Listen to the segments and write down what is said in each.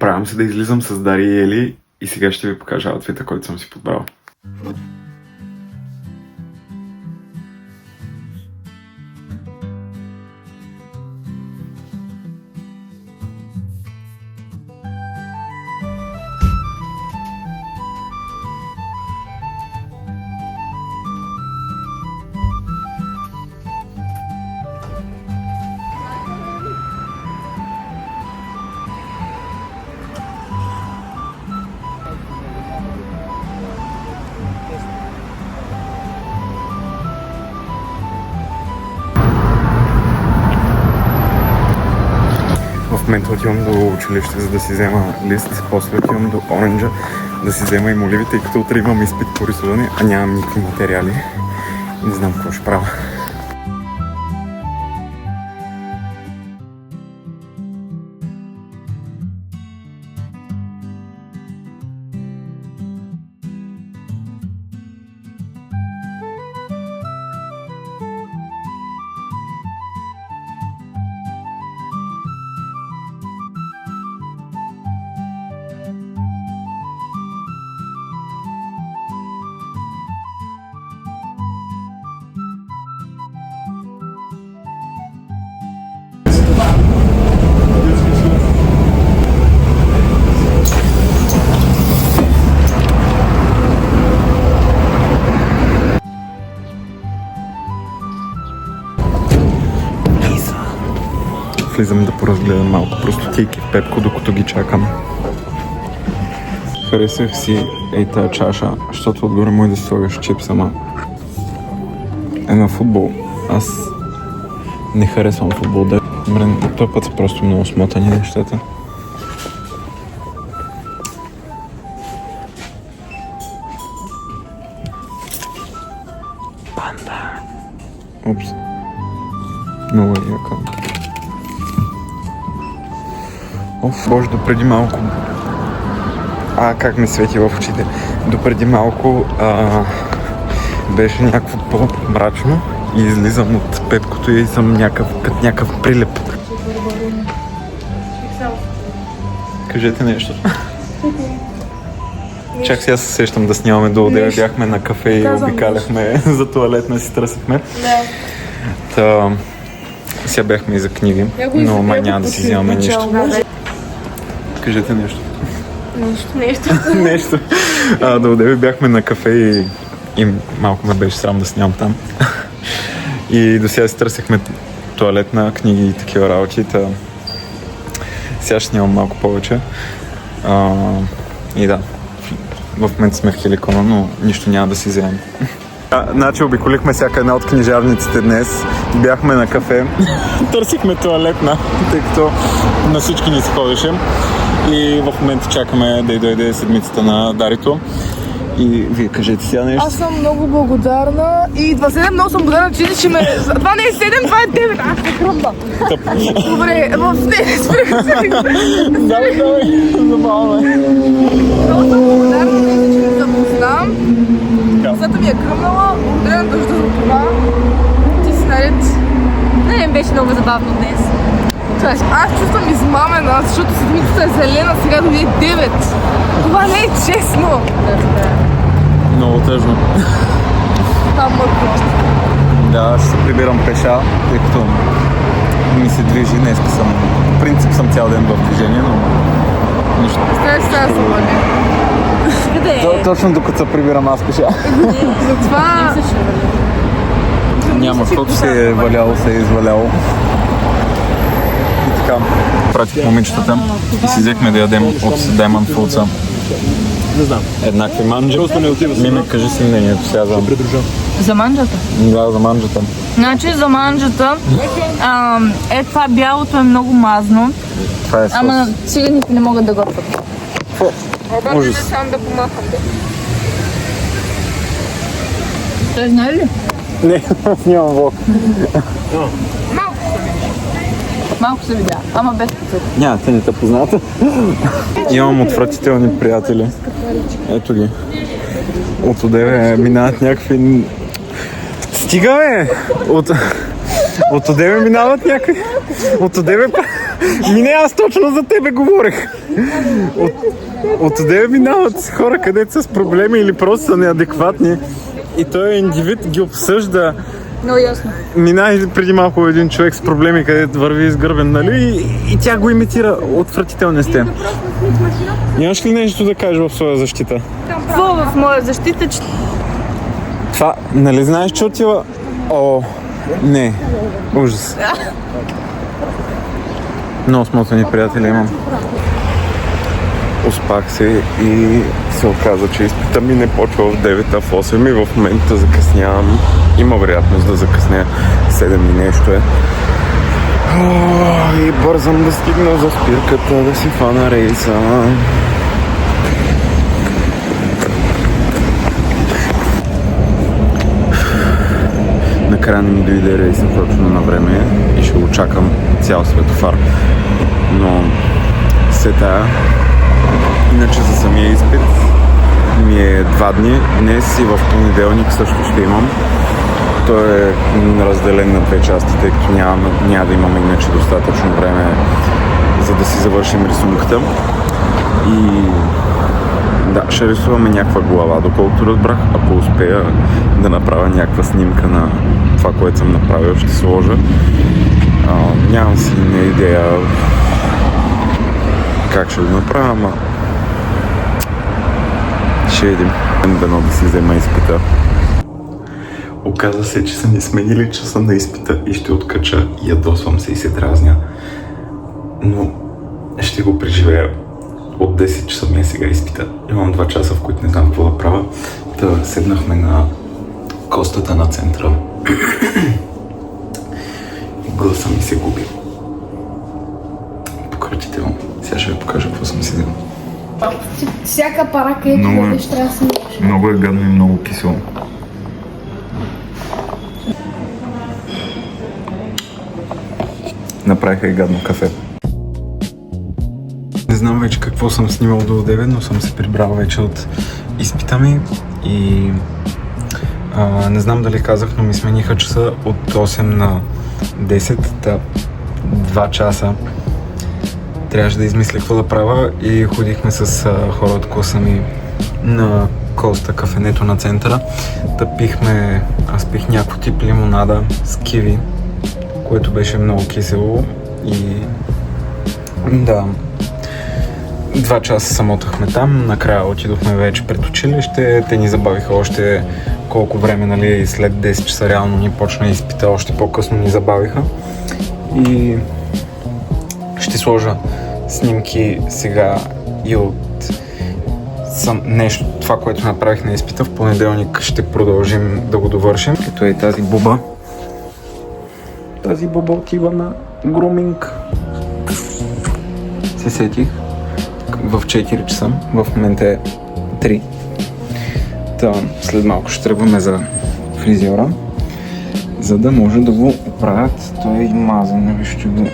Оправям се да излизам с Дари и Ели и сега ще ви покажа аутфита, който съм си подбрал. В момента отивам до училище, за да си взема лист, после отивам до Оранжа да си взема и моливи, тъй като утре имам изпит по рисуване, а нямам никакви материали. Не знам какво ще правя. Влизам да поразгледам малко простотийки в Пепко, докато ги чакам. Харесах си тази чаша, защото отгоре може да слагаш чипс, ама на футбол. Аз не харесвам футбол. Този път са просто много смотани нещата. Панда. Упс. Много е яка. Боже, допреди малко... как ми свети в очите. Допреди малко беше някакво по-мрачно и излизам от Пепкото и съм някакъв прилеп. Кажете нещо. Чак сега се сещам да снимаме до одеве. Бяхме на кафе и обикаляхме за туалетна си търсихме. Да. Сега бяхме и за книги, но май няма да си взимаме нищо. Кажете нещо. Нещо. До одеве бяхме на кафе и малко ме беше срам да снимам там. И до сега си търсихме туалетна, книги и такива работи. Сега ще снимам малко повече. И да, в момента сме в Хеликона, но нищо няма да си вземем. Значи обиколихме всяка една от книжарниците днес. Бяхме на кафе. Търсихме туалетна, тъй като на всички ни се ходеше. И в момента чакаме да дойде седмицата на Дарито. И вие кажете сега нещо. Аз съм много благодарна и 27 много съм благодарна, че ще ме... Това не е 7, това е 9. Аз се хрумна. Добре, Давай, забавно е. Много съм благодарна, че ме запознам. Косата ми е кръмнала, благодаря на дъжда за това. Ти си наред. Не, беше много забавно днес. Аз чувствам измамена, защото седмицата е зелена, сега дойде 9. Това не е честно. Много тъжно. Там мъртво. Да, ще се прибирам пеша, тъй като ми се движи. Днеска съм, по принцип съм цял ден в движение, но нищо. Стая се тази завали. Къде е? Точно докато се прибирам аз пеша. Затова... Няма, защото се е валяло, се е изваляло. И така, пратих момичетата и си взехме да ядем от Diamond Foods. Не знам. Еднакви манджи. Просто не отива сега. Мими, кажи си мнението сега за... За манджата? Да, за манджата. Значи за манджата, това бялото е много мазно, Това е сос. ама циганите не могат да готвят. Ужас. Само да помахам. Той знае ли? Не, аз нямам влог. Малко се видя, ама без процент. Няма, те не те позната. Имам отвратителни приятели. Ето ги. От одеве минават някакви... Стига, бе! От одеве минават някакви... От одеве Не, аз точно за тебе говорех. От тебе минават хора, където са с проблеми или просто са неадекватни. И той индивид ги обсъжда. Много ясно. Мина и преди малко един човек с проблеми, където върви изгърбен, нали? И тя го имитира. Отвратителни сте. Нямаш ли нещо да кажеш в своя защита? Какво в моя защита, че Това, нали знаеш, че отива... О, не. Ужас. Много смотани приятели имам. Успах се и се оказа, че изпита ми не почва в 9, а в 8 и в момента закъснявам. Има вероятност да закъсня 7 и нещо е. И бързам да стигна за спирката, да си фана рейса. Накрая не ми дойде рейса точно на време и ще го чакам цял светофар. Но се тая. Иначе за самия изпит ми е 2 дни. Днес и в понеделник също ще имам. Той е разделен на 2 части, тъй като няма да имаме иначе достатъчно време, за да си завършим рисунката. И да, ще рисуваме някаква глава, доколкото разбрах. Ако успея да направя някаква снимка на това, което съм направил, ще сложа. Нямам си идея как ще го направя, ама ще видим. Дано да си взема изпита. Оказва се, че са ни сменили часа на изпита и ще откача. Ядосвам се и се дразня. Но ще го преживея. От 10 часа ми е сега изпита. Имам 2 часа, в които не знам какво да правя. Та седнахме на костата на центъра. И гласа ми се губи. Пократително. Сега ще ви покажа какво съм си взел. Всяка пара, където ходиш, трябва да си Много е гадно и много кисело. Направиха и гадно кафе. Не знам вече какво съм снимал до 9, но съм се прибрал вече от изпита ми и не знам дали казах, но ми смениха часа от 8 на 10, 2 часа. Трябваше да измисля какво да правя и ходихме с хора от класа ми на Коста, кафенето на центъра. Аз пих някакво тип лимонада с киви, което беше много кисело и да, 2 часа самотахме там, накрая отидохме вече пред училище, те ни забавиха още колко време, нали, след 10 часа реално ни почна изпита, още по-късно ни забавиха и ще сложа снимки сега и от нещо, това, което направих на изпита. В понеделник ще продължим да го довършим. Ето е тази буба. Тази буба отива на груминг. Се сетих в 4 часа. В момента е 3. След малко ще тръгваме за фризьора, за да може да го оправят. Той е мазан. Вижте го.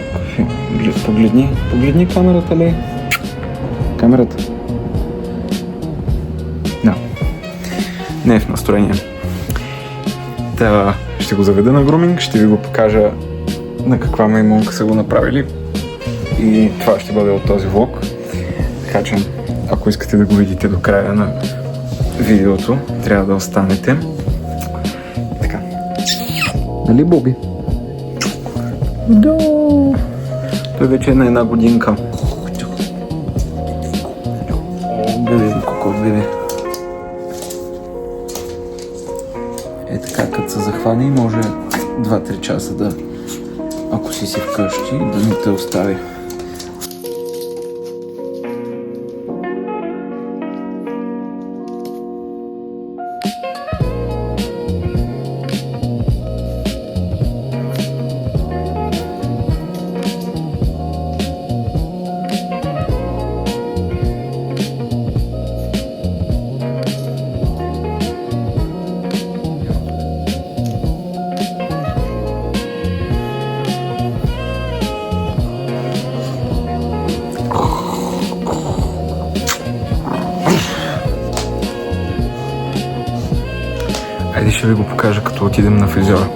Погледни камерата ли? Камерата. Да. Не е в настроение. Ще го заведа на груминг, ще ви го покажа на каква маймунка са го направили. И това ще бъде от този влог. Така че, ако искате да го видите до края на видеото, трябва да останете. И така. Нали, Боби? Да. Той вече е на 1 годинка. Бебе, кокот, бебе. Е така, като се захване, може 2-3 часа да, ако си вкъщи, да не те остави. Айде ще ви го покажа, като отидем на фризьора.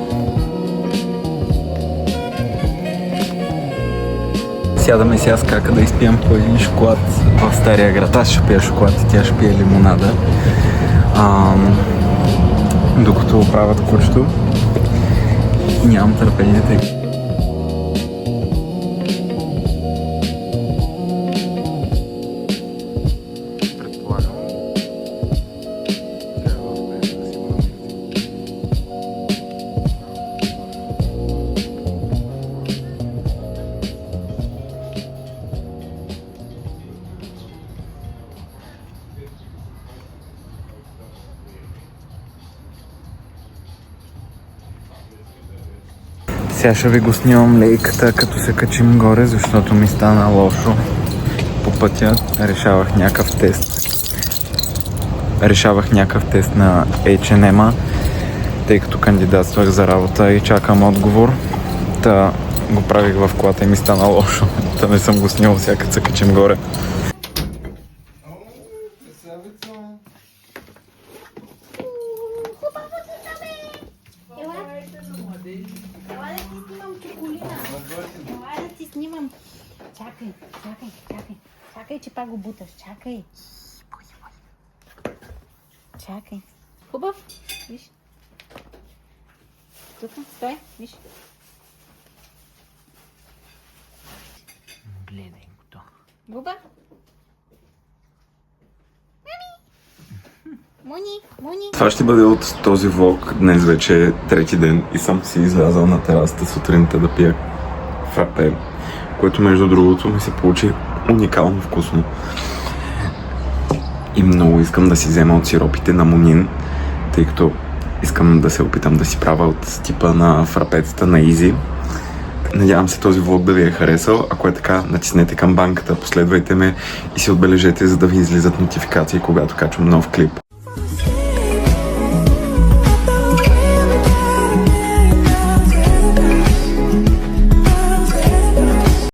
Сядаме сега с Кака да изпием по един шоколад в Стария град. Аз ще пия шоколад и тя ще пие лимонада. Докато правят кучето. Нямам търпение, тъй Сега ще ви го снимам лейката, като се качим горе, защото ми стана лошо по пътя. Решавах някакъв тест на H&M-а, тъй като кандидатствах за работа и чакам отговор. Та го правих в колата и ми стана лошо. Та не съм го снимал сега, като се качим горе. Ела да ти снимам. Чакай, че пак го буташ. Чакай. Хубав? Виж. Тук, стой, виж. Гледай го то. Буба? Муни. Това ще бъде от този влог. Днес вече е трети ден и съм си излязъл на терасата сутринта да пия фрапе, което между другото ми се получи уникално вкусно. И много искам да си взема от сиропите на Монин, тъй като искам да се опитам да си правя от типа на фрапецата на Изи. Надявам се този влог да ви е харесал. Ако е така, натиснете камбанката, последвайте ме и си отбележете, за да ви излизат нотификации, когато качвам нов клип.